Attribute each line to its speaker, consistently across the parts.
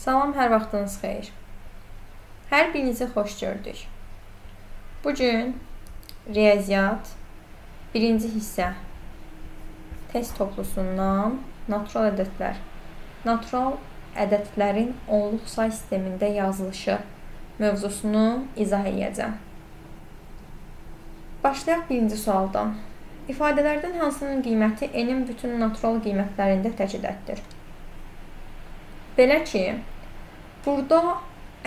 Speaker 1: Salam, hər vaxtınız xeyir. Hər birinizi xoş gördük. Bugün riyaziyyat 1-ci hissə test toplusundan natural ədədlərin onluq say sistemində yazılışı mövzusunu izah edəcəm. Başlayaq 1-ci sualdan. İfadələrdən hansının qiyməti n-in bütün natural qiymətlərində tək ədəddir? Belə ki, burada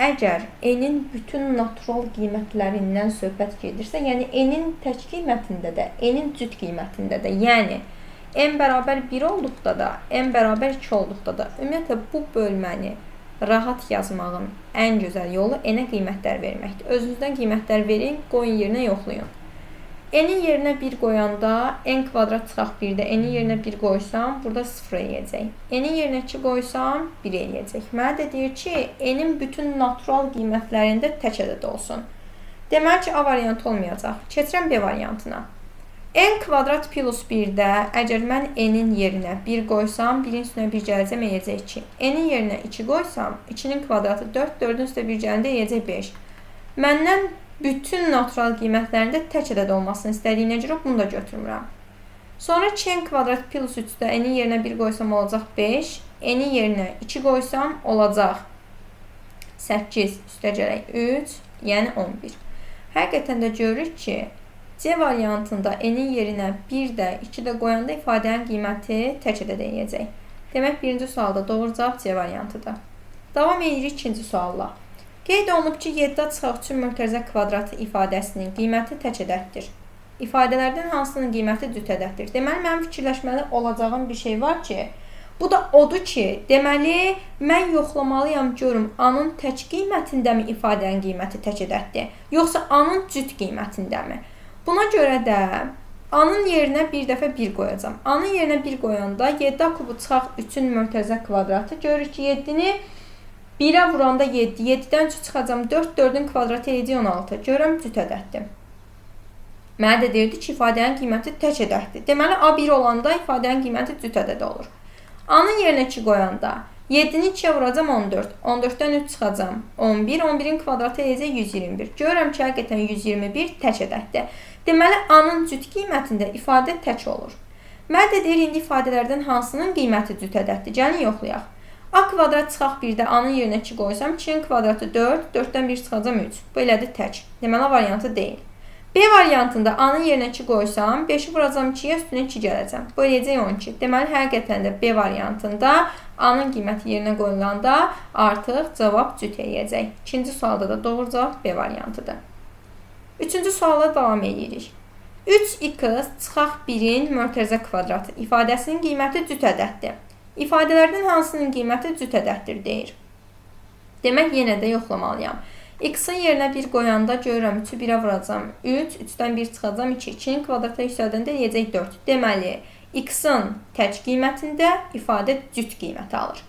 Speaker 1: əgər n-in bütün natural qiymətlərindən söhbət gedirsə, yəni n-in tək qiymətində də, n-in cüt qiymətində də, yəni n bərabər 1 olduqda da, n bərabər 2 olduqda da, ümumiyyətlə bu bölməni rahat yazmağın ən gözəl yolu n-ə qiymətlər verməkdir. Özünüzdən qiymətlər verin, qoyun yerinə yoxlayın. N-in yerinə 1 qoyanda n kvadrat çıxaq 1-də n-in yerinə 1 qoysam, burada 0 eləyəcək. N-in yerinə 2 qoysam, 1 eləyəcək. Mənə də deyir ki, n-in bütün natural qiymətlərində tək ədəd olsun. Deməli ki, A variantı olmayacaq. Keçirəm B variantına. N kvadrat plus 1-də əgər mən n-in yerinə 1 qoysam, 1-in üstünə 1 gələcəm, eləyəcək 2. N-in yerinə 2 qoysam, 2-nin kvadratı 4, 4-ün üstünə 1 gələndə eləyəcək 5. Məndən bütün natural qiymətlərində tək ədəd olmasını istədiyinə görə bunu da götürmürəm. Sonra 2n kvadrat plus 3-də n-in yerinə 1 qoysam olacaq 5, n-in yerinə 2 qoysam olacaq 8, üstə gələk 3, yəni 11. Həqiqətən də görürük ki, C variantında n-in yerinə 1 də 2 də qoyanda ifadənin qiyməti tək ədəd eləyəcək. Demək, birinci sualda doğru cavab C variantıdır. Davam edirik ikinci sualla. Qeyd olunub ki, 7 çıxaq üçün mötərizə kvadratı ifadəsinin qiyməti tək ədəddir. İfadələrdən hansının qiyməti cüt ədəddir? Deməli, mənim fikirləşməli olacağım bir şey var ki, bu da odur ki, deməli, mən yoxlamalıyam görüm, A-nın tək qiymətindəmi ifadənin qiyməti tək ədəddir, yoxsa A-nın cüt qiymətindəmi? Buna görə də A-nın yerinə bir dəfə 1 qoyacam. A-nın yerinə 1 qoyanda 7 kubu çıxaq 3-ün mötərizə kvadratı görürük ki, 7-ni 1-ə vuranda 7, 7-dən 3 çıxacam 4, 4-ün kvadratı eləyəcək 16. Görürəm, cüt ədəddir. Mənə də deyirdi ki, ifadənin qiyməti tək ədəddir. Deməli, A1 olanda ifadənin qiyməti cüt ədəd olur. A-nın yerinə 2 qoyanda 7-ni 2-yə vuracam 14, 14-dən 3 çıxacam 11, 11-in kvadratı eləyəcək 121. Görürəm ki, həqiqətən 121 tək ədəddir. Deməli, A-nın cüt qiymətində ifadə tək olur. Mənə də deyir, indi ifadələrdən hansının qiyməti cüt ədəddir? Gəlin yoxlayaq. A kvadrat çıxaq 1-də A-nın yerinə 2 qoysam, 2-nin kvadratı 4, 4-dən 1 çıxacam 3. Bu elədir tək. Deməli, variantı deyil. B variantında A-nın yerinə 2 qoysam, 5-i vuracam 2-yə, üstünə 2 gələcəm. Bu eləyəcək 12. Deməli, həqiqətən də B variantında A-nın qiyməti yerinə qoyulanda artıq cavab cüt eləyəcək. İkinci sualda da doğru cavab B variantıdır. Üçüncü sualla davam edirik. 3x çıxaq 1-in mötərizə kvadratı ifadəsinin qiyməti cüt ədəddir. İfadələrdən hansının qiyməti cüt ədəddir deyir. Demək, yenə də yoxlamalıyam. X-in yerinə 1 qoyanda görürəm, 3-ü 1-ə vuracam 3, 3-dən 1 çıxacam 2, 2-nin kvadratı yüksəldəndə eləyəcək 4. Deməli, X-in tək qiymətində ifadə cüt qiyməti alır.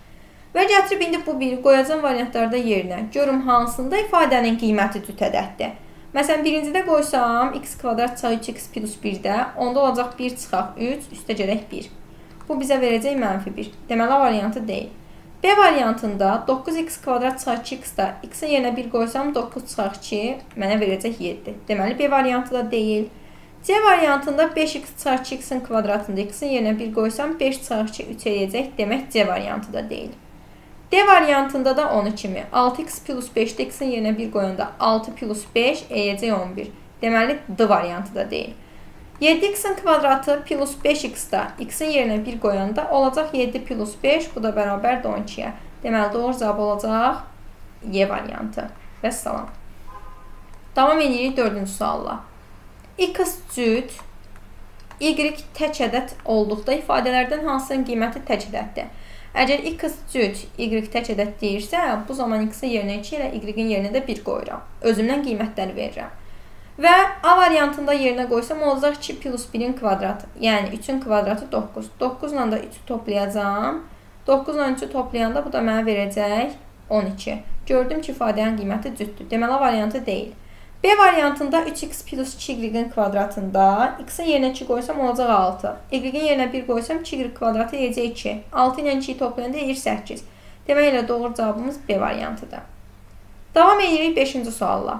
Speaker 1: Və gətirib indi bu 1-i qoyacam variantlarda yerinə. Görüm, hansında ifadənin qiyməti cüt ədəddir. Məsələn, birincidə qoysam, x kvadrat çıxaq 3x plus 1-də, onda olacaq 1 çıxaq 3, üstə gələk 1. Bu bizə verəcək -1. Deməli, A variantı deyil. B variantında 9x kvadrat çıxaq 2x-da x-in yerinə 1 qoysam 9 çıxaq 2 mənə verəcək 7. Deməli, B variantı da deyil. C variantında 5x çıxaq 2x-in kvadratında x-in yerinə 1 qoysam 5 çıxaq 2 3 eləyəcək. Demək, C variantı da deyil. D variantında da onu kimi 6x plus 5-də x-in yerinə 1 qoyanda 6 plus 5 eləyəcək 11. Deməli, D variantı da deyil. 7x-in kvadratı plus 5x-da x-in yerinə 1 qoyanda olacaq 7 plus 5, bu da bərabərdir 12-yə. Deməli, doğru cavab olacaq Y variantı. Və salam. Davam edirik 4-cü sualla. X cüt, Y tək ədəd olduqda ifadələrdən hansının qiyməti tək ədəddir? Əgər x cüt, Y tək ədəd deyirsə, bu zaman x-in yerinə 2 ilə Y-in yerinə də 1 qoyuram. Özümdən qiymətləri verirəm. Və A variantında yerinə qoysam olacaq 2 plus 1-in kvadratı, yəni 3-ün kvadratı 9. 9 ilə də 3-ü toplayacam. 9 ilə 3-ü toplayanda bu da mənə verəcək 12. Gördüm ki, ifadənin qiyməti cütdür. Deməli, variantı deyil. B variantında 3x plus 2y-in kvadratında x-in yerinə 2 qoysam olacaq 6. Y-in yerinə 1 qoysam 2y kvadratı eləyəcək 2. 6 ilə 2-yi toplayanda eləyir 8. Demək elə doğru cavabımız B variantıdır. Davam edirik 5-ci sualla.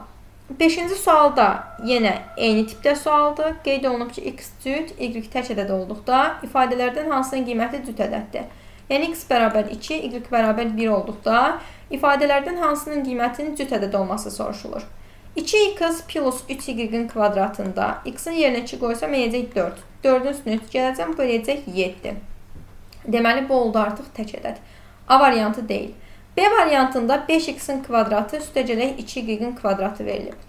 Speaker 1: 5-ci sualda yenə eyni tipdə sualdır. Qeyd olunub ki, x cüt, y tək ədəd olduqda ifadələrdən hansının qiyməti cüt ədəddir? Yəni x bərabər 2, y bərabər 1 olduqda ifadələrdən hansının qiymətinin cüt ədəd olması soruşulur. 2x plus 3y-in kvadratında x-in yerinə 2 qoysam eləyəcək 4. 4-ün üstünə 3 gələcəm, bu eləyəcək 7. Deməli, bu oldu artıq tək ədəd. A variantı deyil. B variantında 5x-in kvadratı üstəgələk 2y-in kvadratı verilib.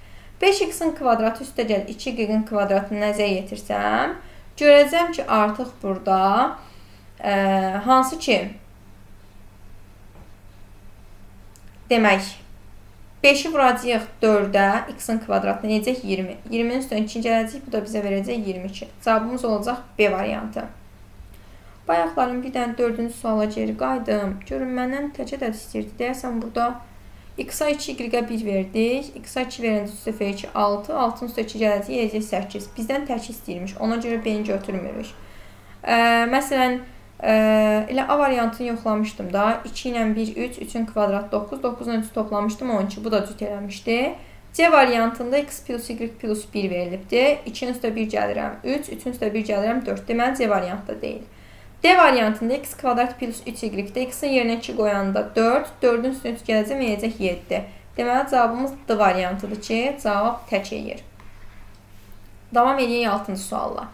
Speaker 1: 5x-in kvadratı üstəgəl 2y-in kvadratını nəzərə yetirsəm, görəcəm ki, artıq burada hansı ki, demək, 5-i vuracaq 4-ə, x-in kvadratını eləyəcək 20. 20-nin üstünə 2 gələcək, bu da bizə verəcək 22. Cavabımız olacaq B variantı. Bayaqların bir dənə 4-cü suala geri qaydım. Görün, məndən tək ədəd istəyirdi. Deyəsən, burada x-a 2, y-ə 1 verdik. X-a 2 verəndə üstə 2, 6. 6-ın üstə 2 gələcək, eləyəcək 8. Bizdən tək istəyirmiş. Ona görə B-ni götürmürük. Məsələn, elə A variantını yoxlamışdım da. 2 ilə 1, 3, 3-ün kvadratı 9. 9-un 3 toplamışdım, 12. Bu da cüt eləmişdi. C variantında x plus y plus 1 verilibdir. 2-nin üstə 1 gəlirəm 3, 3-ün üstə 1 gəlirəm 4. Deməli, C variantda deyil. D variantında x kvadrat plus 3y-də x-in yerinə 2 qoyanda 4, 4-ün üstünə 3 gələcək, eləyəcək 7. Deməli, cavabımız D variantıdır ki, cavab tək eləyir. Davam edək 6-cı sualla.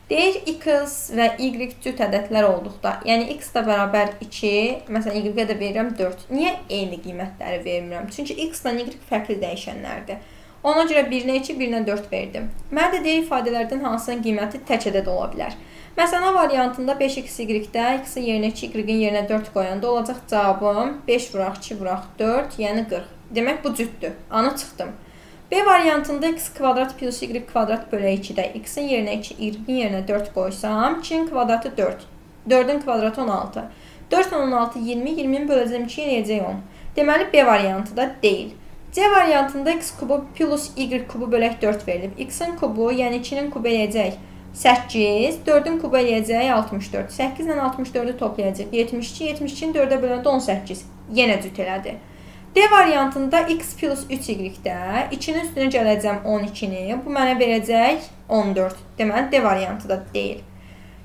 Speaker 1: Deyir, x və y cüt ədədlər olduqda, yəni x da bərabər 2, məsələn, y-ə də verirəm 4. Niyə eyni qiymətləri vermirəm? Çünki x ilə y fərqli dəyişənlərdir. Ona görə 1-nə 2, 1-nə 4 verdim. Mən də deyir, ifadələrdən hansının qiyməti tək ədəd ola bilər. Məsələn, A variantında 5x-y-də x-in yerinə 2, y-in yerinə 4 qoyanda olacaq cavabım 5 vuraq 2 vuraq 4, yəni 40. Demək, bu cütdür. Anı çıxdım. B variantında x kvadrat plus y kvadrat bölə 2-də x-in yerinə 2, y-in yerinə 4 qoysam, 2-in kvadratı 4. 4-ün kvadratı 16. 4 ilə 16, 20, 20-ni böləcəm 2, eləyəcək 10. Deməli, B variantı da deyil. C variantında x kubu plus y kubu bölək 4 verilib. X-in kubu, yəni 2-nin kubu eləyəcək 8, 4-ün kubu eləyəcək 64. 8 ilə 64-ü toplayacaq 72, 72-ni 4-ə böləndə 18. Yenə cüt elədi. D variantında x plus 3y-də 2-nin üstünə gələcəm 12-ni, bu mənə verəcək 14. Deməli, D variantı da deyil.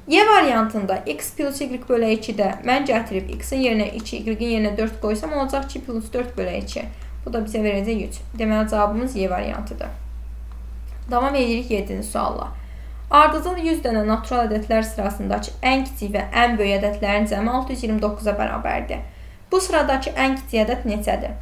Speaker 1: Y variantında x plus y bölə 2-də mən gətirib x-in yerinə 2, y-in yerinə 4 qoysam, olacaq 2 plus 4 bölə 2. Bu da bizə verəcək 3. Deməli, cavabımız Y variantıdır. Davam edirik 7-ci sualla. Ardıcıl 100 dənə natural ədədlər sırasındakı ən kiçik və ən böyük ədədlərin cəmi 629-a bərabərdir. Bu sıradakı ən kiçik ədəd neçədir?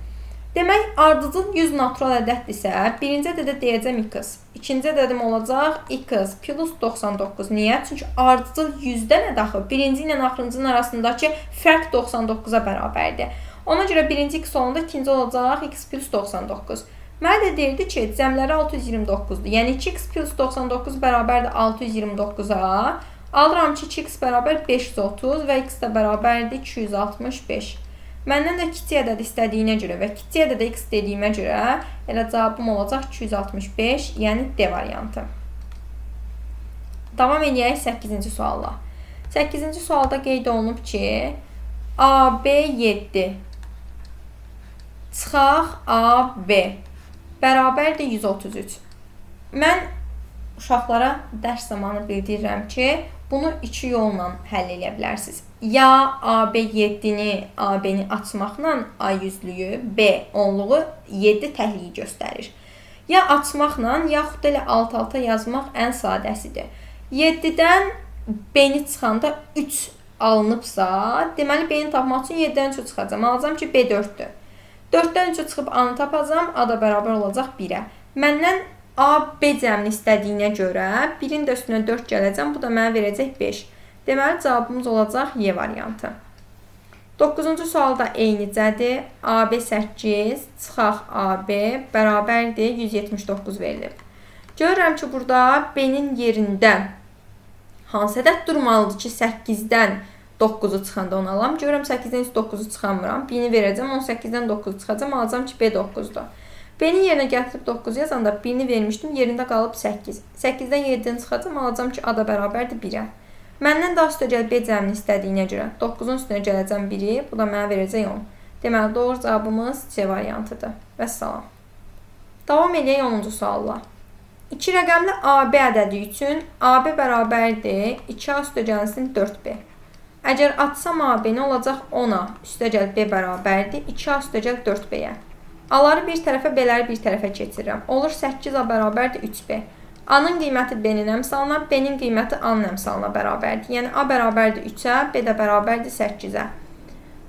Speaker 1: Demək, ardıcıl 100 natural ədəddirsə, birinci ədədə deyəcəm x. İkinci ədədim olacaq x plus 99. Niyə? Çünki ardıcıl 100 nədir axı? Birinci ilə axırıncının arasındakı fərq 99-a bərabərdir. Ona görə birinci x olanda ikinci olacaq x plus 99. Mənə də deyirdi ki, cəmləri 629-dur. Yəni 2x plus 99 bərabərdir 629-a. Alıram ki, 2x bərabər 530 və x də bərabərdir 265. Məndən də kiçik ədəd istədiyinə görə və kiçik ədədə x dediyimə görə elə cavabım olacaq 265, yəni D variantı. Davam edək 8-ci sualla. 8-ci sualda qeyd olunub ki, AB 7 çıxaq AB bərabərdir 133. Mən uşaqlara dərs zamanı bildirirəm ki, bunu 2 yolla həll edə bilərsiniz. Ya AB7-ni, AB-ni açmaqla A yüzlüyü, B onluğu 7 təhliyi göstərir. Ya açmaqla, yaxud elə alt-alta yazmaq ən sadəsidir. 7-dən B-ni çıxanda 3 alınıbsa, deməli B-ni tapmaq üçün 7-dən 3 çıxacam. Alacam ki, B 4-dür. 4-dən 3 çıxıb A-nı tapacam, A da bərabər olacaq 1-ə. Məndən A, B cəmini istədiyinə görə 1-in də üstünə 4 gələcəm, bu da mənə verəcək 5. Deməli, cavabımız olacaq Y variantı. 9-cu sualda eynicədir. AB 8 çıxaq AB bərabərdir 179 verilib. Görürəm ki, burada B-nin yerində hansı ədəd durmalıdır ki, 8-dən 9-u çıxanda onu alam. Görürəm 8-dən 9-u çıxamıram. B-ni verəcəm, 18-dən 9-u çıxacam, alacam ki, B 9-dur. B-nin yerinə gətirib 9 yazanda B-ni vermişdim, yerində qalıb 8. 8-dən 7-dən çıxacam, alacam ki, A da bərabərdir 1-ə. Məndən daha üstə gəl B cəmini istədiyinə görə 9-un üstünə gələcəm 1-i, bu da mənə verəcək 10. Deməli, doğru cavabımız C variantıdır. Vəssalam. Davam edək 10-cu sualla. 2 rəqəmli AB ədədi üçün AB bərabərdir 2A üstəgəlsin 4B. Əgər atsam AB nə olacaq? 10A üstəgəl B bərabərdir 2A üstəgəl 4B-yə. A-ları bir tərəfə, B-ləri bir tərəfə keçirirəm. Olur 8A bərabərdir 3B. A-nın qiyməti B-nin əmsalına, B-nin qiyməti A-nın əmsalına bərabərdir. Yəni A bərabərdir 3-ə, B də bərabərdir 8-ə.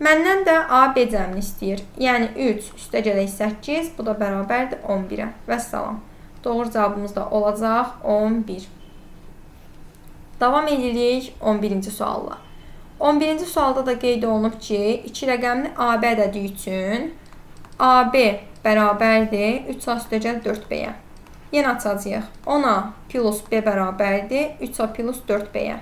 Speaker 1: Məndən də A, B cəmini istəyir. Yəni 3 üstəgələk 8, bu da bərabərdir 11-ə. Vəssalam. Doğru cavabımız da olacaq 11. Davam edirik 11-ci sualla. 11-ci sualda da qeyd olunub ki, 2 rəqəmli AB ədədi üçün AB bərabərdir 3A üstəgəl 4B-yə. Yenə açacağıq. 10A plus B bərabərdir 3A plus 4B-yə.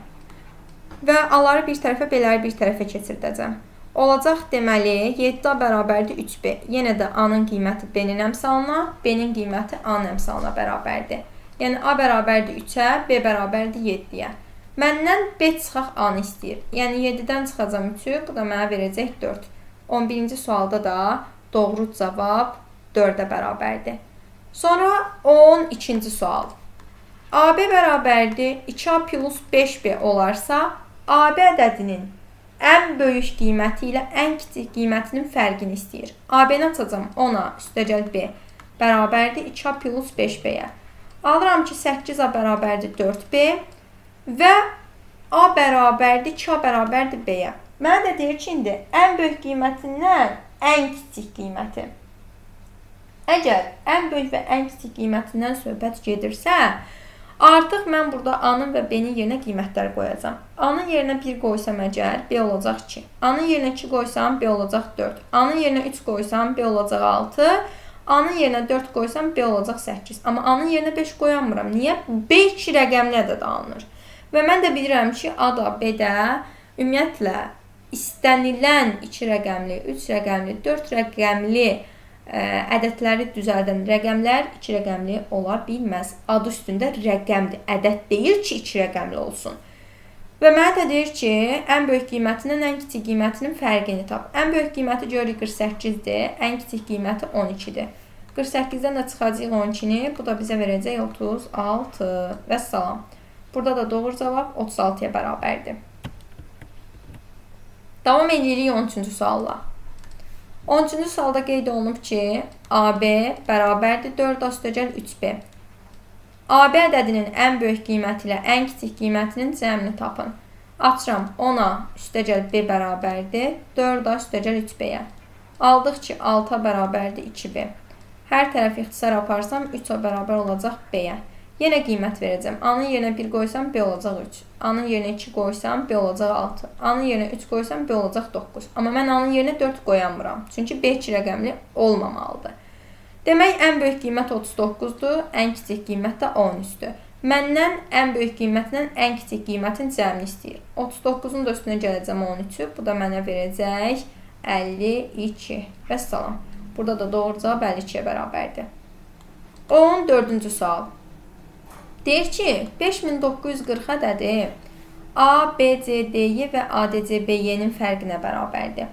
Speaker 1: Və A-ları bir tərəfə, B-ləri bir tərəfə keçirdəcəm. Olacaq deməli 7A bərabərdir 3B. Yenə də A-nın qiyməti B-nin əmsalına, B-nin qiyməti A-nın əmsalına bərabərdir. Yəni A bərabərdir 3-ə, B bərabərdir 7-yə. Məndən B çıxaq A-nı istəyir. Yəni 7-dən çıxacam 3-ü, bu da mənə verəcək 4. 11-ci sualda da doğru cavab 4-ə bərabərdir. Sonra 12-ci sual. AB bərabərdir 2A plus 5B olarsa, AB ədədinin ən böyük qiyməti ilə ən kiçik qiymətinin fərqini istəyir. AB-ni açacam 10A üstəgəl B bərabərdir 2A plus 5B-yə. Alıram ki, 8A bərabərdir 4B və A bərabərdir 2A bərabərdir B-yə. Mənə də deyir ki, indi ən böyük qiymətindən ən kiçik qiyməti. Əgər ən böyük və ən kiçik qiymətindən söhbət gedirsə, artıq mən burada A-nın və B-nin yerinə qiymətlər qoyacam. A-nın yerinə 1 qoysam əgər, B olacaq 2. A-nın yerinə 2 qoysam, B olacaq 4. A-nın yerinə 3 qoysam, B olacaq 6. A-nın yerinə 4 qoysam, B olacaq 8. Amma A-nın yerinə 5 qoyamıram. Niyə? B 2 rəqəmli ədəd alınır. Və mən də bilirəm ki, A da, B də ümumiyyətlə istənilən 2 rəqəmli, 3 rəqəmli, 4 rəqəmli ədədləri düzəldən rəqəmlər 2 rəqəmli ola bilməz. Adı üstündə rəqəmdir. Ədəd deyil ki, 2 rəqəmli olsun. Və mənə də deyir ki, ən böyük qiymətinin ən kiçik qiymətinin fərqini tap. Ən böyük qiyməti görürük 48-dir, ən kiçik qiyməti 12-dir. 48-dən də çıxacaq 12-ni, bu da bizə verəcək 36. Vəssalam. Burada da doğru cavab 36-ya bərabərdir. Davam edirik 13-cü sualla. 13-cü sualda qeyd olunub ki, AB bərabərdir 4A üstəgəl 3B. AB ədədinin ən böyük qiyməti ilə ən kiçik qiymətinin cəmini tapın. Açıram 10A üstəgəl B bərabərdir 4A üstəgəl 3B-yə. Aldıq ki, 6A bərabərdir 2B. Hər tərəf ixtisar aparsam 3A bərabər olacaq B-yə. Yenə qiymət verəcəm. A-nın yerinə 1 qoysam, B olacaq 3. A-nın yerinə 2 qoysam, B olacaq 6. A-nın yerinə 3 qoysam, B olacaq 9. Amma mən A-nın yerinə 4 qoyamıram. Çünki B 2 rəqəmli olmamalıdır. Demək, ən böyük qiymət 39-dur, ən kiçik qiymət də 13-dür. Məndən ən böyük qiymətindən ən kiçik qiymətin cəmini istəyir. 39-un da üstünə gələcəm 13-ü. Bu da mənə verəcək 52. Vəssalam. Burada da doğru cavab 52-yə bərabərdir. 14-cü sual. Deyir ki, 5940 ədədi A, B, C, D-Y və ADC-BY-nin fərqinə bərabərdir.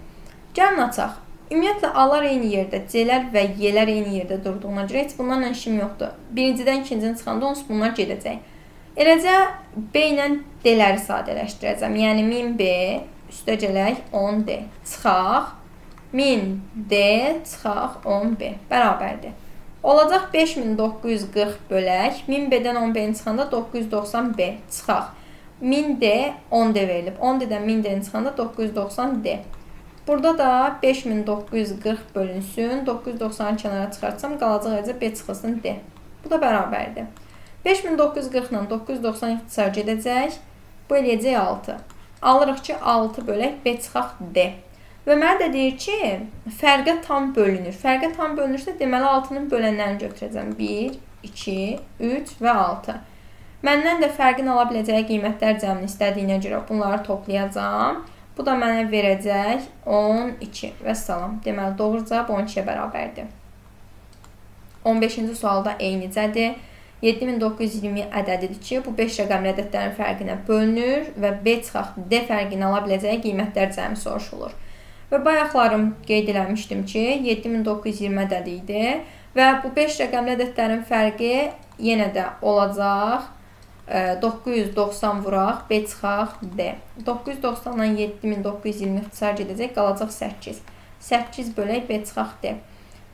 Speaker 1: Gəlin açaq. Ümumiyyətlə, A-lar eyni yerdə, C-lər və Y-lər eyni yerdə durduğuna görə heç bunlarla işim yoxdur. Birincidən ikincini çıxanda onsuz bunlar gedəcək. Eləcə, B ilə D-ləri sadələşdirəcəm. Yəni, 1000B üstəgələk 10D çıxaq. 1000D çıxaq 10B bərabərdir. Olacaq 5940 bölək. 1000B-dən 10B-ni çıxanda 990B çıxaq. 1000D 10D verilib. 10D-dən 1000D-ni çıxanda 990D. Burada da 5940 bölünsün. 990 kənara çıxartsam qalacaq əcə B çıxılsın D. Bu da bərabərdir. 5940 ilə 990 ixtisar gedəcək. Bu eləyəcək 6. Alırıq ki, 6 bölək B çıxaq D. Və mənə də deyir ki, fərqə tam bölünür. Fərqə tam bölünürsə, deməli 6-nın bölənlərini götürəcəm. 1, 2, 3 və 6. Məndən də fərqin ala biləcəyi qiymətlər cəmini istədiyinə görə bunları toplayacam. Bu da mənə verəcək 12. Vəssalam. Deməli, doğru cavab 12-yə bərabərdir. 15-ci sualda eynicədir. 7920 ədədidir ki, bu 5 rəqəmli ədədlərin fərqinə bölünür və B çıxaq D fərqini ala biləcəyi qiymətlər cəmi soruşulur. Və bayaqlarım qeyd eləmişdim ki, 7920 ədədi idi və bu 5 rəqəmli ədədlərin fərqi yenə də olacaq. 990 vuraq, B çıxaq D. 990-dan 7920 ixtisar gedəcək, qalacaq 8. 8 bölək B çıxaq D.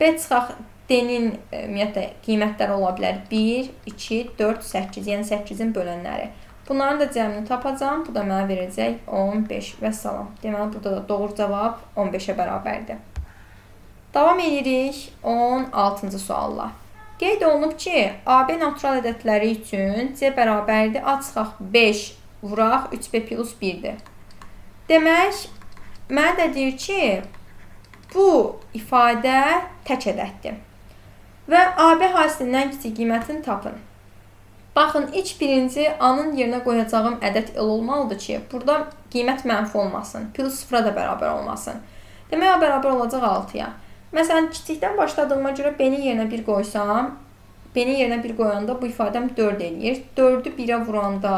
Speaker 1: B çıxaq D-nin ümumiyyətlə qiymətləri ola bilər 1, 2, 4, 8, yəni 8-in bölənləri. Bunların da cəmini tapacağım. Bu da mənə verəcək 15 və salam. Deməli, burada da doğru cavab 15-ə bərabərdir. Davam edirik 16-cı sualla. Qeyd olunub ki, AB natural ədədləri üçün C bərabərdir. A çıxaq 5 vuraq 3B plus 1-dir. Demək, mənə də deyir ki, bu ifadə tək ədəddir. Və AB hasilindən kiçik qiymətini tapın. Baxın, ilk birinci A-nın yerinə qoyacağım ədəd el olmalıdır ki, burada qiymət mənfi olmasın, plus 0-a da bərabər olmasın. Demək, A bərabər olacaq 6-ya. Məsələn, kiçikdən başladığıma görə B-nin yerinə 1 qoysam, B-nin yerinə 1 qoyanda bu ifadəm 4 eləyir. 4-ü 1-ə vuranda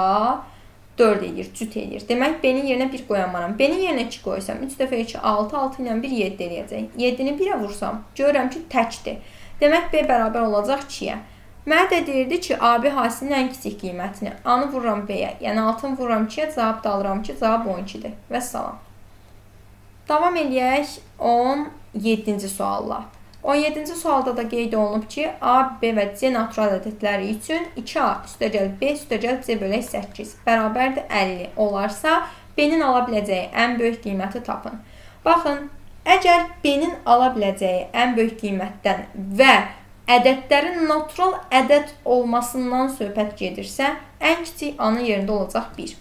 Speaker 1: 4 eləyir, cüt eləyir. Demək, B-nin yerinə 1 qoyamaram. B-nin yerinə 2 qoysam, 3 dəfə 2, 6, 6 ilə 1, 7 eləyəcək. 7-ni 1-ə vursam, görürəm ki, təkdir. Demək, B bərabər olacaq 2-yə. Mənə də deyirdi ki, AB hasilinin ən kiçik qiymətini. A-nı vururam B-yə, yəni 6-nı vururam 2-yə, cavab da alıram ki, cavab 12-dir. Və salam. Davam edək 17-ci sualla. 17-ci sualda da qeyd olunub ki, A, B və C natural ədədləri üçün 2A üstəgəl B üstəgəl C bölək 8 bərabərdir 50 olarsa, B-nin ala biləcəyi ən böyük qiyməti tapın. Baxın, əgər B-nin ala biləcəyi ən böyük qiymətdən və ədədlərin natural ədəd olmasından söhbət gedirsə, ən kiçik A-nın yerində olacaq 1.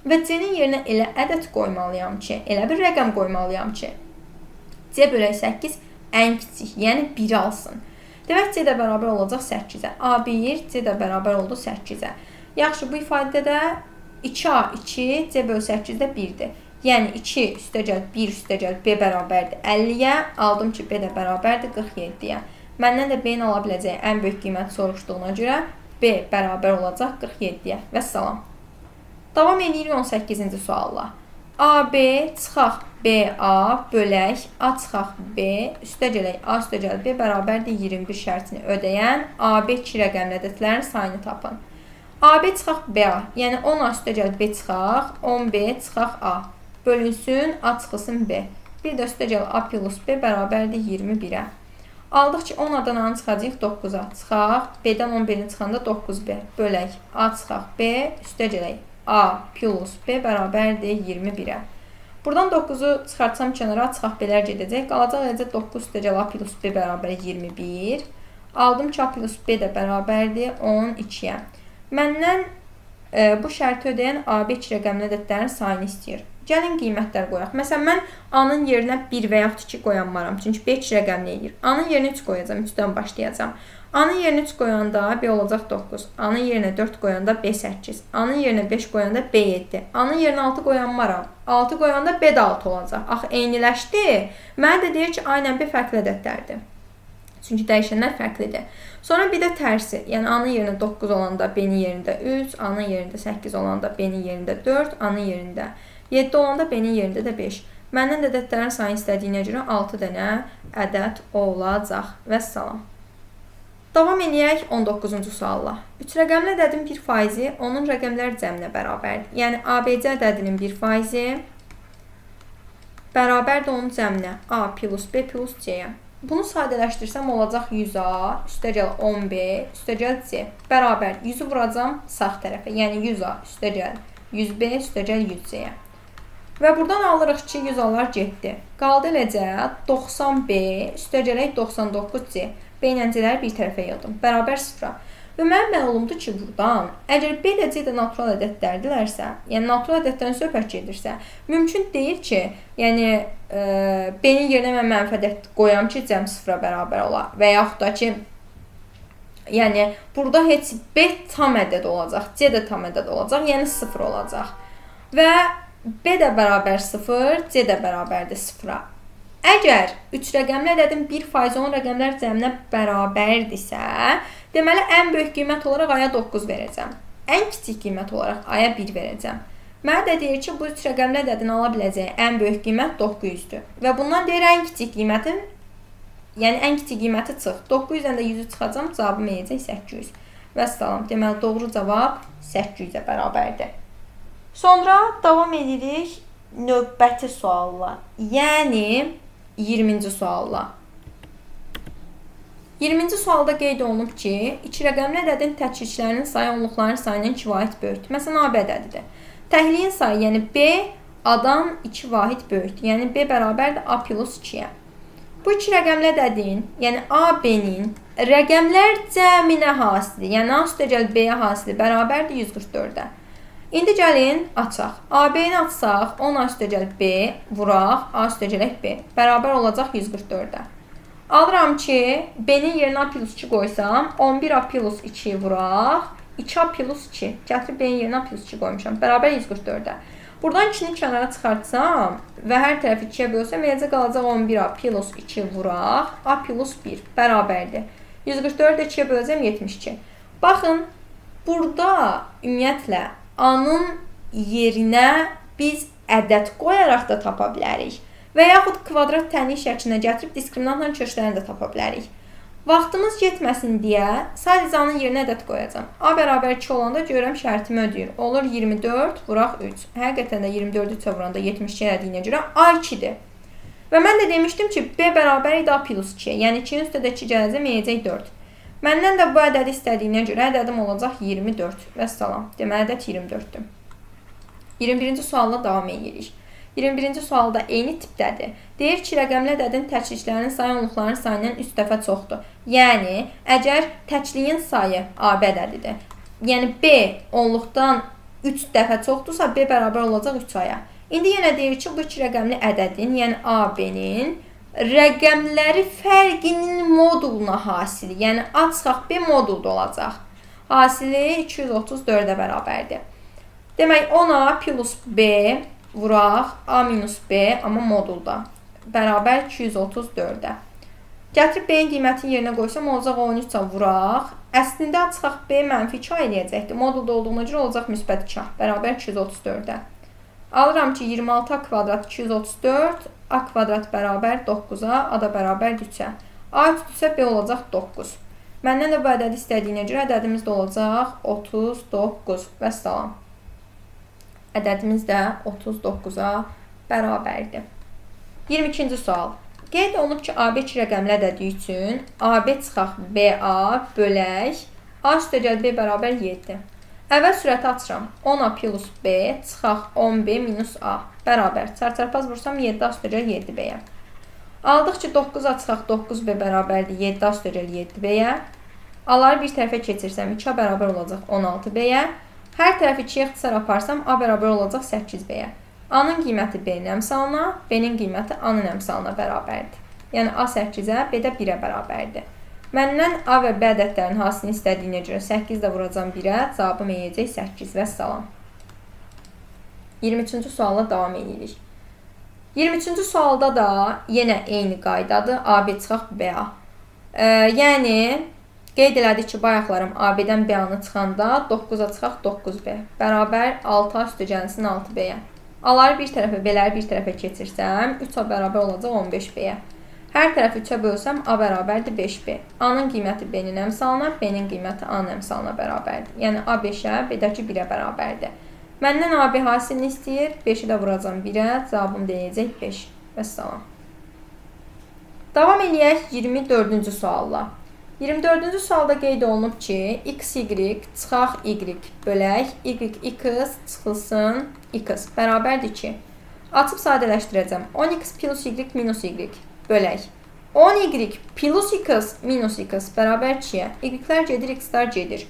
Speaker 1: Və C-nin yerinə elə ədəd qoymalıyam ki, elə bir rəqəm qoymalıyam ki, C bölək 8 ən kiçik, yəni 1 alsın. Demək, C də bərabər olacaq 8-ə. A1, C də bərabər oldu 8-ə. Yaxşı, bu ifadədə 2A2, C bölü 8-də 1-dir. Yəni 2 üstəgəl 1 üstəgəl B bərabərdir 50-yə, aldım ki, B də bərabərdir 47-yə. Məndən də B-nin ala biləcəyi ən böyük qiyməti soruşduğuna görə B bərabər olacaq 47-yə və salam. Davam edirik 18-ci sualla. AB çıxaq BA bölək A çıxaq B üstəgələk A üstəgəl B bərabərdir 21 şərtini ödəyən AB 2 rəqəmli ədədlərin sayını tapın. AB çıxaq BA, yəni 10A üstəgəl B çıxaq 10B çıxaq A bölünsün A çıxılsın B. Bir də üstəgəl A plus B bərabərdir 21-ə. Aldıq ki, 10-adan A-nı çıxacaq 9-a. Çıxaq, B-dən 11-ni çıxanda 9B. Bölək, A çıxaq B, üstəgələk A plus B bərabərdir 21-ə. Buradan 9-u çıxartsam kənara, A çıxaq B-lər gedəcək. Qalacaq eləcə 9 üstəgəl A plus B bərabər 21. Aldım ki, A plus B də bərabərdir 12-yə. Məndən bu şərti ödəyən AB 2 rəqəmli ədədlərin sayını istəyir. Gəlin qiymətlər qoyaq. Məsələn, mən A-nın yerinə 1 və yaxud 2 qoyanmaram. Çünki B 2 rəqəmli eləyir. A-nın yerinə 3 qoyacam, 3-dən başlayacam. A-nın yerinə 3 qoyanda B olacaq 9. A-nın yerinə 4 qoyanda B 8. A-nın yerinə 5 qoyanda B 7. A-nın yerinə 6 qoyanmaram. 6 qoyanda B də 6 olacaq. Axı, eyniləşdi. Mənə də deyir ki, A ilə B fərqli ədədlərdir. Çünki dəyişənlər fərqlidir. Sonra bir də tərsi. Yəni, A-nın yerinə 9 olanda B-nin yerində 3, A-nın yerində 8 olanda B-nin yerində 4, A-nın yerində 7 olanda B-nin yerində də 5. Məndən də ədədlərin sayını istədiyinə görə 6 dənə ədəd olacaq. Və salam. Davam edək 19-cu sualla. 3 rəqəmli ədədin 1%-i onun rəqəmlər cəminə bərabərdir. Yəni, ABC ədədinin 1%-i bərabərdir onun cəminə A plus B plus C-yə. Bunu sadələşdirsəm olacaq 100A üstəgəl 10B üstəgəl C bərabər 100-ü vuracam sağ tərəfə. Yəni, 100A üstəgəl 100B üstəgəl 100C-yə. Və buradan alırıq ki, 100-alar getdi. Qaldı eləcə 90B üstəgələk 99C. B ilə C-ləri bir tərəfə yığdım. Bərabər 0-a. Və mənim məlumdur ki, buradan əgər B ilə C də natural ədədlərdirlərsə, yəni natural ədəddən söhbət gedirsə, mümkün deyil ki, yəni B-nin yerinə mən mənfi ədəd qoyam ki, cəm 0-a bərabər ola. Və yaxud da ki, yəni burada heç B tam ədəd olacaq, C də tam ədəd olacaq, yəni 0 olacaq. Və B də bərabər 0, C də bərabərdir 0-a. Əgər 3 rəqəmli ədədin 1% onun rəqəmlər cəminə bərabərdirsə, deməli, ən böyük qiymət olaraq A-ya 9 verəcəm. Ən kiçik qiymət olaraq A-ya 1 verəcəm. Mənə də deyir ki, bu 3 rəqəmli ədədin ala biləcəyi ən böyük qiymət 900-dür. Və bundan deyir ən kiçik qiymətin, yəni ən kiçik qiyməti çıx. 900-dən də 100-ü çıxacam, cavabım eləyəcək 800. Vəssalam. Deməli, doğru cavab 800-ə bərabərdir. Sonra davam edirik növbəti sualla. Yəni 20-ci sualla. 20-ci sualda qeyd olunub ki, 2 rəqəmli ədədin təklifçilərinin sayı onluqların sayından 2 vahid böyükdür. Məsələn, A, B ədədidir. Təhliyin sayı, yəni B A-dan 2 vahid böyükdür. Yəni B bərabərdir A plus 2-yə. Bu 2 rəqəmli ədədin, yəni A, B-nin rəqəmlər cəminə hasili, yəni A üstəgəl B-yə hasili bərabərdir 144-ə. İndi gəlin açaq. AB-ni açsaq, 10 A üstəgəl B vuraq, A üstəgələk B bərabər olacaq 144-ə. Alıram ki, B-nin yerinə A plus 2 qoysam, 11 A plus 2 vuraq, 2A plus 2. Gətirib B-nin yerinə A plus 2 qoymuşam. Bərabər 144-ə. Buradan 2-ni kənara çıxartsam və hər tərəfi 2-yə bölsəm, eləcə qalacaq 11A plus 2 vuraq, A plus 1 bərabərdir. 144-də 2-yə böləcəm 72. Baxın, burada ümumiyyətlə A-nın yerinə biz ədəd qoyaraq da tapa bilərik. Və yaxud kvadrat tənlik şəklinə gətirib diskriminantla köşklərini də tapa bilərik. Vaxtımız getməsin deyə sadəcə A-nın yerinə ədəd qoyacam. A bərabər 2 olanda görürəm şərtimi ödəyir. Olur 24 vuraq 3. Həqiqətən də 24-ü 3-ə vuranda 72 elədiyinə görə A 2-dir. Və mən də demişdim ki, B bərabər idi A plus 2. Yəni 2-nin üstədə 2 gələcək, eləyəcək 4. Məndən də bu ədədi istədiyinə görə ədədim olacaq 24. Vəssalam. Deməli, ədəd 24-dür. 21-ci sualla davam edirik. 21-ci sualda eyni tipdədir. Deyir ki, rəqəmli ədədin təkliklərinin sayı onluqların sayından 3 dəfə çoxdur. Yəni, əgər təkliyin sayı AB ədədidir, yəni B onluqdan 3 dəfə çoxdursa, B bərabər olacaq 3A-ya. İndi yenə deyir ki, bu 2 rəqəmli ədədin, yəni AB-nin rəqəmləri fərqinin moduluna hasili, yəni A çıxaq B modulda olacaq. Hasili 234-ə bərabərdir. Demək, 10A plus B vuraq A minus B, amma modulda. Bərabər 234-ə. Gətirib B-nin qiymətini yerinə qoysam, olacaq 13-ə vuraq. Əslində A çıxaq B mənfi 2 eləyəcəkdir. Modulda olduğuna görə olacaq müsbət 2. Bərabər 234-ə. Alıram ki, 26A kvadrat 234, A kvadrat bərabər 9-a, A da bərabər 3-ə. A 3-dürsə B olacaq 9. Məndən də bu ədədi istədiyinə görə ədədimiz də olacaq 39. Vəssalam. Ədədimiz də 39-a bərabərdir. 22-ci sual. Qeyd olunub ki, AB 2 rəqəmli ədədi üçün AB çıxaq BA bölək A üstəgəl B bərabər 7. Əvvəl sürəti açıram. 10A plus B çıxaq 10B minus A bərabər. Çarçarpaz vursam 7A üstəgəl 7B-yə. Aldıq ki, 9A çıxaq 9B bərabərdir 7A üstəgəl 7B-yə. A-ları bir tərəfə keçirsəm 2A bərabər olacaq 16B-yə. Hər tərəfi 2-yə ixtisar aparsam, A bərabər olacaq 8B-yə. A-nın qiyməti B-nin əmsalına, B-nin qiyməti A-nın əmsalına bərabərdir. Yəni A 8-ə, B də 1-ə bərabərdir. Məndən A və B ədədlərinin hasilini istədiyinə görə 8 də vuracam 1-ə, cavabım eləyəcək 8. Vəssalam. 23-cü sualla davam edirik. 23-cü sualda da yenə eyni qaydadır. AB çıxaq BA. Yəni, qeyd elədik ki, bayaqlarım AB-dən B-anı çıxanda 9-a çıxaq 9B. Bərabər 6A üstəgəlsin 6B-yə. A-ları bir tərəfə, B-ləri bir tərəfə keçirsəm, 3A bərabər olacaq 15B-yə. Hər tərəfi 3-ə bölsəm, A bərabərdir 5B. A-nın qiyməti B-nin əmsalına, B-nin qiyməti A-nın əmsalına bərabərdir. Yəni, A 5-ə, B-dəki 1-ə bərabərdir. Məndən AB hasilini istəyir, 5-i də vuracam 1-ə, cavabım deyəcək 5. Vəssalam. Davam edək 24-cü sualla. 24-cü sualda qeyd olunub ki, x, y çıxaq y bölək, y, x çıxılsın x bərabərdir ki, açıb sadələşdirəcəm. 10x plus y minus y bölək. 10y plus x minus x bərabər 2-yə. Y-lər gedir, x-lər gedir.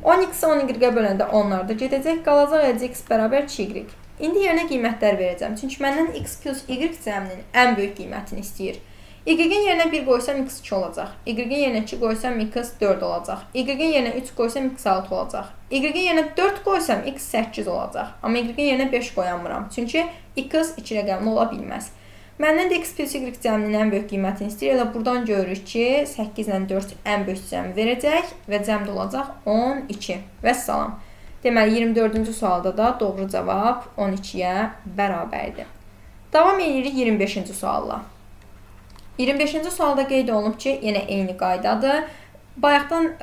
Speaker 1: 10x-i 10y-ə böləndə onlar da gedəcək. Qalacaq eləcək x bərabər 2y. İndi yerinə qiymətlər verəcəm. Çünki məndən x plus y cəminin ən böyük qiymətini istəyir. Y-in yerinə 1 qoysam x 2 olacaq. Y-in yerinə 2 qoysam x 4 olacaq. Y-in yerinə 3 qoysam x 6 olacaq. Y-in yerinə 4 qoysam x 8 olacaq. Amma y-in yerinə 5 qoyamıram. Çünki x 2 rəqəmli ola bilməz. Məndən də x plus y cəminin ən böyük qiymətini istəyir. Elə buradan görürük ki, 8 ilə 4 ən böyük cəmi verəcək və cəmdə olacaq 12. Vəssalam. Deməli 24-cü sualda da doğru cavab 12-yə bərabərdir. Davam edirik 25-ci sualla. 25-ci sualda qeyd olunub ki, yenə eyni qaydadır. Bayaqdan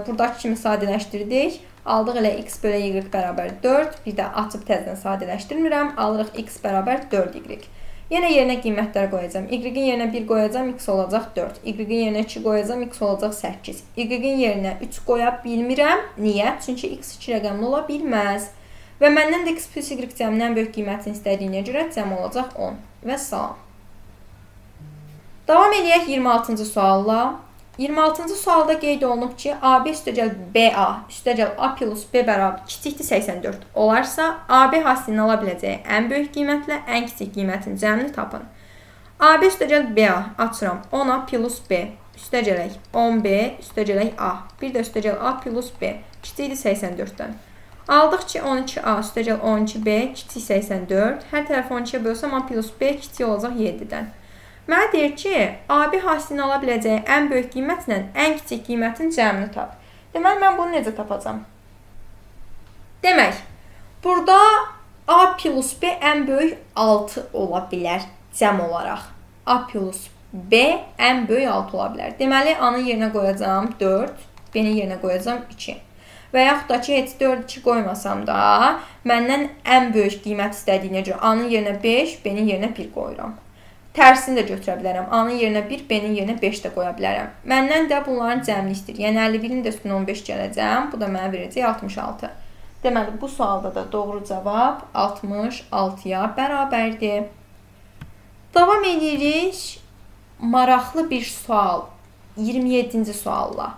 Speaker 1: buradakı kimi sadələşdirdik. Aldıq elə x bölü y bərabər 4. Bir də açıb təzədən sadələşdirmirəm. Alırıq x bərabər 4y. Yenə yerinə qiymətlər qoyacağım. Y-in yerinə 1 qoyacağım, x olacaq 4. Y-in yerinə 2 qoyacağım, x olacaq 8. Y-in yerinə 3 qoya bilmirəm. Niyə? Çünki x 2 rəqəmli ola bilməz. Və məndən də x plus y cəminin ən böyük qiymətini istədiyinə görə cəm olacaq 10. Və salam. Davam edək 26-cı sualla. 26-cı sualda qeyd olunub ki, AB üstəgəl BA üstəgəl A plus B bərabər kiçikdir 84 olarsa, AB hasilini ala biləcəyi ən böyük qiymətlə ən kiçik qiymətin cəmini tapın. AB üstəgəl BA açıram 10A plus B üstəgələk 10B üstəgələk A. Bir də üstəgəl A plus B kiçikdir 84-dən. Aldıq ki, 12A üstəgəl 12B kiçik 84. Hər tərəfi 12-yə bölsəm A plus B kiçik olacaq 7-dən. Mənə deyir ki, AB hasilini ala biləcəyi ən böyük qiymətlə ən kiçik qiymətin cəmini tap. Deməli, mən bunu necə tapacam? Demək, burada A plus B ən böyük 6 ola bilər cəm olaraq. A plus B ən böyük 6 ola bilər. Deməli, A-nın yerinə qoyacağım 4, B-nin yerinə qoyacağım 2. Və yaxud da ki, heç 4, 2 qoymasam da, məndən ən böyük qiymət istədiyinə görə A-nın yerinə 5, B-nin yerinə 1 qoyuram. Tərsini də götürə bilərəm. A-nın yerinə 1, B-nin yerinə 5 də qoya bilərəm. Məndən də bunların cəmini istəyir. Yəni 51-in də üstünə 15 gələcəm. Bu da mənə verəcək 66. Deməli, bu sualda da doğru cavab 66-ya bərabərdir. Davam edirik. Maraqlı bir sual. 27-ci sualla.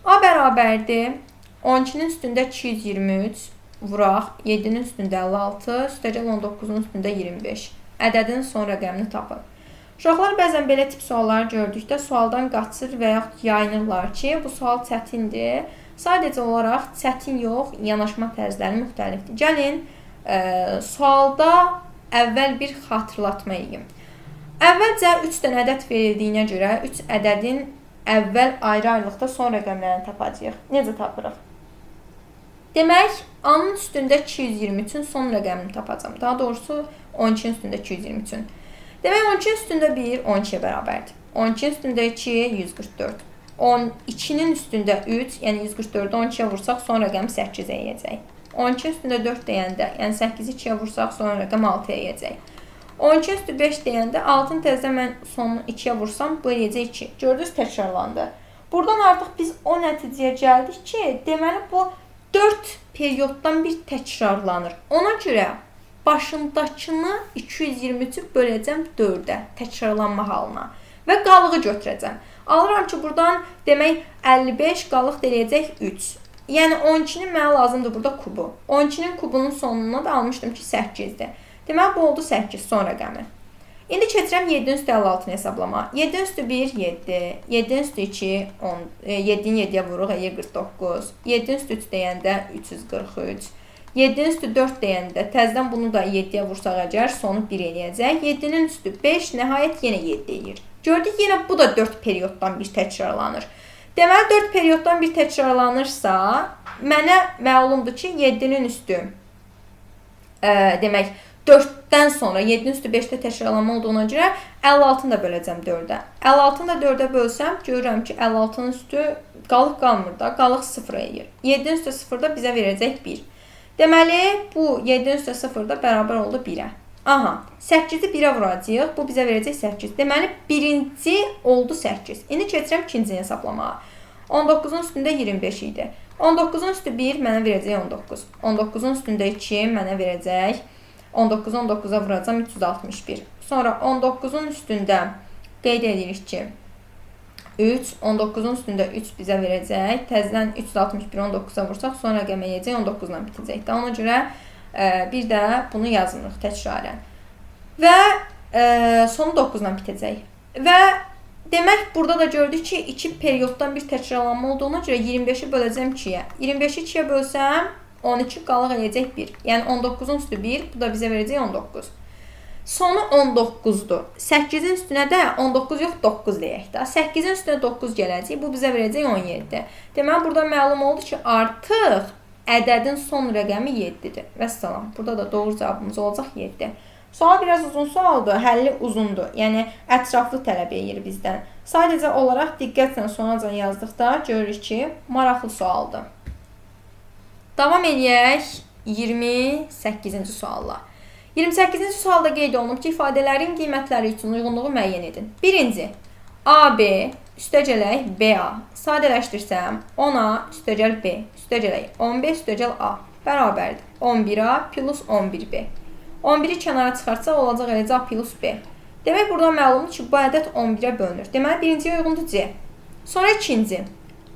Speaker 1: A bərabərdir. 12-nin üstündə 223 vuraq. 7-nin üstündə 56. Üstəgəl 19-un üstündə 25. Ədədin son rəqəmini tapın. Uşaqlar bəzən belə tip sualları gördükdə sualdan qaçır və yaxud yayınırlar ki, bu sual çətindir. Sadəcə olaraq çətin yox, yanaşma tərzləri müxtəlifdir. Gəlin, sualda əvvəl bir xatırlatma edeyim. Əvvəlcə 3 dənə ədəd verildiyinə görə 3 ədədin əvvəl ayrı-ayrılıqda son rəqəmlərini tapacağıq. Necə tapırıq? Demək, A-nın üstündə 223-ün son rəqəmini tapacağım. Daha doğrusu 12-nin üstündə 223-ün. Demək, 12-nin üstündə 1, 12-yə bərabərdir. 12-nin üstündə 2, 144. 12-nin üstündə 3, yəni 144-ü 12-yə vursaq, son rəqəm 8-ə yiyəcək. 12-nin üstündə 4 deyəndə, yəni 8-i 2-yə vursaq, son rəqəm 6-ya yiyəcək. 12-nin üstü 5 deyəndə, 6-nı təzədən mən sonunu 2-yə vursam, bu yiyəcək 2. Gördünüz, təkrarlandı. Buradan artıq biz o nəticəyə gəldik ki, deməli, bu 4 perioddan bir təkrarlanır. Ona görə başındakını 223-ü böləcəm 4-ə təkrarlanma halına və qalığı götürəcəm. Alıram ki, buradan demək 55 qalıq eləyəcək 3. Yəni 12-nin mənə lazımdır burada kubu. 12-nin kubunun sonuna da almışdım ki, 8-dir. Deməli, bu oldu 8 son rəqəmi. İndi keçirəm 7-nin üstü 56-nı hesablama. 7-nin üstü 1, 7. 7-nin üstü 2, 10. 7-ni 7-yə vuruq, 49. 7-nin üstü 3 deyəndə 343. 7-nin üstü 4 deyəndə təzədən bunu da 7-yə vursaq əgər sonu 1 eləyəcək. 7-nin üstü 5, nəhayət yenə 7 eləyir. Gördük, yenə bu da 4 perioddan bir təkrarlanır. Deməli, 4 perioddan bir təkrarlanırsa, mənə məlumdur ki, 7-nin üstü demək 4-dən sonra 7-nin üstü 5-də təkrarlanma olduğuna görə 56-nı da böləcəm 4-ə. 56-nı da 4-ə bölsəm, görürəm ki, 56-nın üstü qalıq qalmır da, qalıq 0 eləyir. 7-nin üstü 0-da bizə verəcək 1. Deməli, bu 7-nin üstü 0-da bərabər oldu 1-ə. Aha, 8-i 1-ə vuracaq, bu bizə verəcək 8. Deməli, birinci oldu 8. İndi keçirəm ikincini hesablamağa. 19-un üstündə 25 idi. 19-un üstü 1 mənə verəcək 19. 19-un üstündə 2 mənə verəcək 19-u 19-a vuracam 361. Sonra 19-un üstündə qeyd edirik ki, 3, 19-un üstündə 3 bizə verəcək. Təzədən 361-i 19-a vursaq, sonra rəqəm eləyəcək 19-la bitəcək. Ona görə bir də bunu yazmırıq təkrarən. Və sonu 9-la bitəcək. Və demək, burada da gördük ki, 2 perioddan bir təkrarlanma olduğuna görə 25-i böləcəm 2-yə. 25-i 2-yə bölsəm, 12 qalıq eləyəcək 1. Yəni 19-un üstü 1, bu da bizə verəcək 19. Sonu 19-dur. 8-in üstünə də 19 yox, 9 deyək də. 8-in üstünə 9 gələcək, bu bizə verəcək 17. Deməli, burada məlum oldu ki, artıq ədədin son rəqəmi 7-dir. Vəssalam. Burada da doğru cavabımız olacaq 7. Sual biraz uzun sualdır, həlli uzundur. Yəni ətraflı tələb edir bizdən. Sadəcə olaraq diqqətlə sonacan yazdıqda görürük ki, maraqlı sualdır. Davam edək 28-ci sualla. 28-ci sualda qeyd olunub ki, ifadələrin qiymətləri üçün uyğunluğu müəyyən edin. Birinci, AB üstəgələk BA. Sadələşdirsəm, 10A üstəgəl B üstəgələk 10B üstəgəl A bərabərdir. 11A plus 11B. 11-i kənara çıxartsaq olacaq eləcə A plus B. Demək, burada məlumdur ki, bu ədəd 11-ə bölünür. Deməli, birinciyə uyğundur C. Sonra ikinci,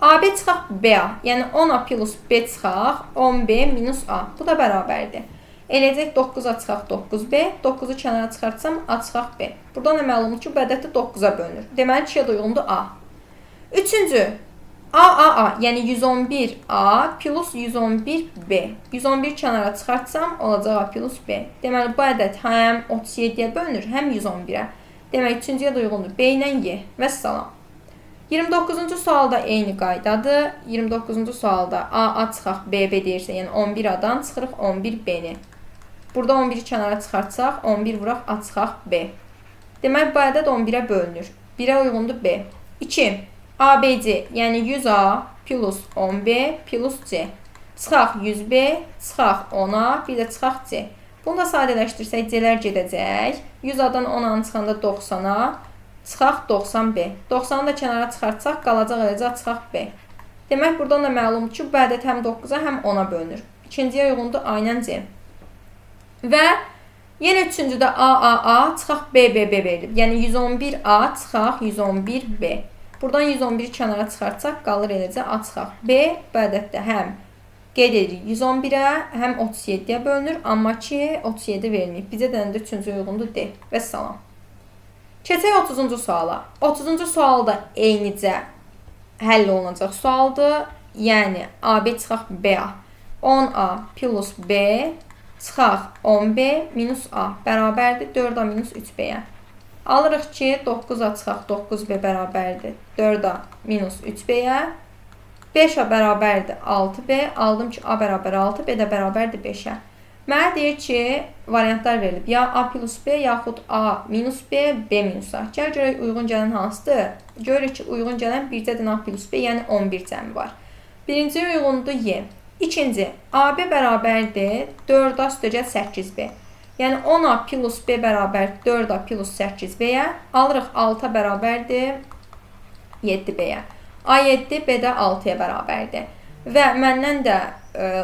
Speaker 1: AB çıxaq BA, yəni 10A plus B çıxaq 10B minus A. Bu da bərabərdir. Eləcək 9-a çıxaq 9B, 9-u kənara çıxartsam A çıxaq B. Burada nə məlumdur ki, bu ədəd 9-a bölünür. Deməli, 2-yə də uyğundur A. Üçüncü, AAA, yəni 111A plus 111B. 111 kənara çıxartsam, olacaq A plus B. Deməli, bu ədəd həm 37-yə bölünür, həm 111-ə. Demək, üçüncüyə də uyğundur. B ilə Y. Vəssalam. 29-cu sualda eyni qaydadır. 29-cu sualda AA çıxaq BB deyirsə, yəni 11A-dan çıxırıq 11B-ni. Burada 11-i kənara çıxartsaq, 11 vuraq A çıxaq B. Demək, bu ədəd 11-ə bölünür. 1-ə uyğundur B. 2. ABC, yəni 100A plus 10B plus C. Çıxaq 100B, çıxaq 10A, bir də çıxaq C. Bunu da sadələşdirsək, C-lər gedəcək. 100A-dan 10A-nı çıxanda 90A, çıxaq 90B. 90-ı da kənara çıxartsaq, qalacaq eləcə çıxaq B. Demək, buradan da məlumdur ki, bu ədəd həm 9-a, həm 10-a bölünür. İkinciyə uyğundur A ilə C. Və yenə üçüncüdə AAA çıxaq BBB verilib. Yəni 111A çıxaq 111B. Buradan 111-i kənara çıxartsaq, qalır eləcə A çıxaq B. Bu ədəddə həm qeyd edirik 111-ə, həm 37-yə bölünür. Amma ki, 37 verilməyib. Bizə də üçüncü uyğundur D. Vəssalam. Keçək 30-cu suala. 30-cu sualda eynicə həll olunacaq sualdır. Yəni, AB çıxaq BA. 10A plus B çıxaq 10B minus A bərabərdir 4A minus 3B-yə. Alırıq ki, 9A çıxaq 9B bərabərdir 4A minus 3B-yə. 5A bərabərdir 6B. Aldım ki, A bərabər 6, B də bərabərdir 5-ə. Mənə deyir ki, variantlar verilib. Ya A plus B, yaxud A minus B, B minus A. Gəl görək uyğun gələn hansıdır? Görürük ki, uyğun gələn bircədən A plus B, yəni 11 cəmi var. Birinci uyğundur Y. İkinci, AB bərabərdir 4A üstəgəl 8B. Yəni 10A plus B bərabər 4A plus 8B-yə. Alırıq 6 bərabərdir 7B-yə. A7, B də 6-ya bərabərdir. Və məndən də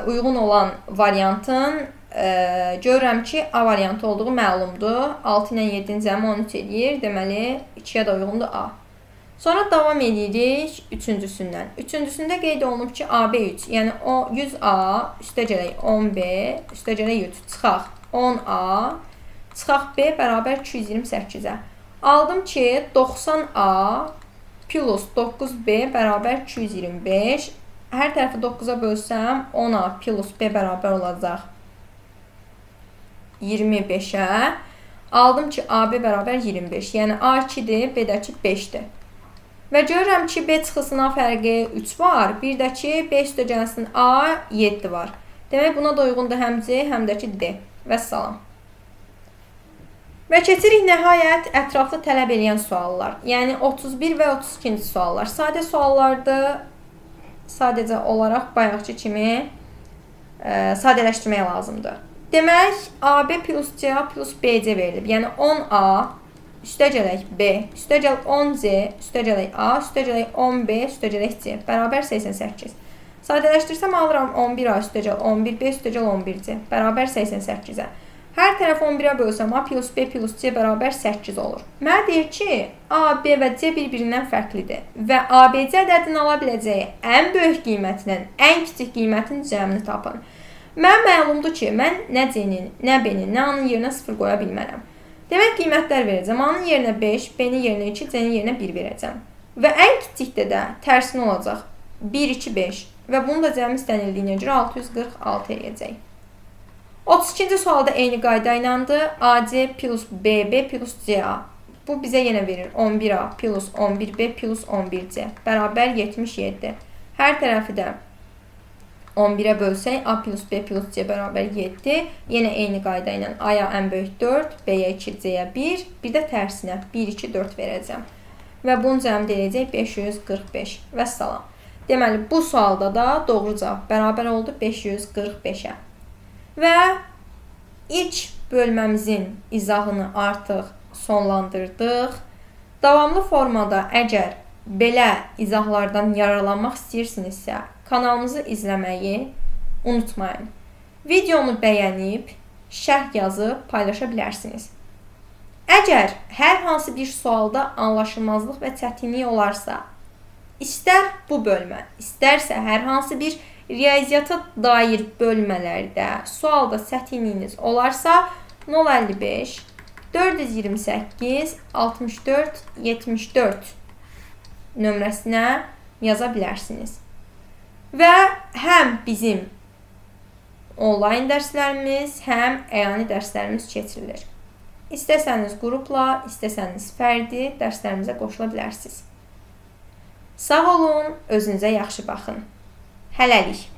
Speaker 1: uyğun olan variantın görürəm ki, A variantı olduğu məlumdur. 6 ilə 7-nin cəmi 13 edir. Deməli, 2-yə də uyğundur A. Sonra davam edirik üçüncüsündən. Üçüncüsündə qeyd olunub ki, AB3, yəni 100A üstəgələk 10B üstəgələk 3 çıxaq 10A çıxaq B bərabər 228-ə. Aldım ki, 90A plus 9B bərabər 225. Hər tərəfi 9-a bölsəm, 10A plus B bərabər olacaq 25-ə. Aldım ki, AB bərabər 25. Yəni, A 2-dir, B də ki, 5-dir. Və görürəm ki, B çıxısına fərqi 3 var. Bir də ki, B üstəgələsinin A 7 var. Demək, buna da uyğundur həm C, həm də ki, D. Vəssalam. Və keçirik nəhayət ətraflı tələb edən suallar. Yəni 31 və 32-ci suallar. Sadə suallardır. Sadəcə olaraq bayaqçı kimi sadələşdirmək lazımdır. Demək, AB plus CA plus BC verilib. Yəni 10A üstəgələk B üstəgəl 10C üstəgələk A üstəgələk 10B üstəgələk C bərabər 88. Sadələşdirsəm alıram 11A üstəgəl 11B üstəgəl 11C bərabər 88-ə. Hər tərəf 11-ə bölsəm A plus B plus C bərabər 8 olur. Mənə deyir ki, A, B və C bir-birindən fərqlidir və ABC ədədini ala biləcəyi ən böyük qiymətindən ən kiçik qiymətin cəmini tapın. Mən məlumdur ki, mən nə C-nin, nə B-nin, nə A-nın yerinə 0 qoya bilmərəm. Demək, qiymətlər verəcəm. A-nın yerinə 5, B-nin yerinə 2, C-nin yerinə 1 verəcəm. Və ən kiçikdə də tərsinə olacaq 1, 2, 5 və bunu da cəmi istənildiyinə görə 646 edəcək. 32-ci sualda eyni qayda iləndir. AC plus BB plus CA. Bu bizə yenə verir 11A plus 11B plus 11C bərabər 77. Hər tərəfi də 11'ə bölsək, A plus B plus C bərabər 7. Yenə eyni qayda ilə A-ya ən böyük 4, B-yə 2, C-yə 1. Bir də tərsinə 1, 2, 4 verəcəm. Və bunun cəmi deyəcək 545 və salam. Deməli, bu sualda da doğru cavab bərabər oldu 545-ə. Və ilk bölməmizin izahını artıq sonlandırdıq. Davamlı formada əgər belə izahlardan yararlanmaq istəyirsinizsə, kanalımızı izləməyi unutmayın. Videonu bəyənib, şərh yazıb paylaşa bilərsiniz. Əgər hər hansı bir sualda anlaşılmazlıq və çətinlik olarsa, istər bu bölmə, istərsə hər hansı bir riyaziyyata dair bölmələrdə sualda çətinliyiniz olarsa, 055 428 64 74 nömrəsinə yaza bilərsiniz. Və həm bizim onlayn dərslərimiz, həm əyani dərslərimiz keçirilir. İstəsəniz qrupla, istəsəniz fərdi dərslərimizə qoşula bilərsiniz. Sağ olun, özünüzə yaxşı baxın. Hələlik.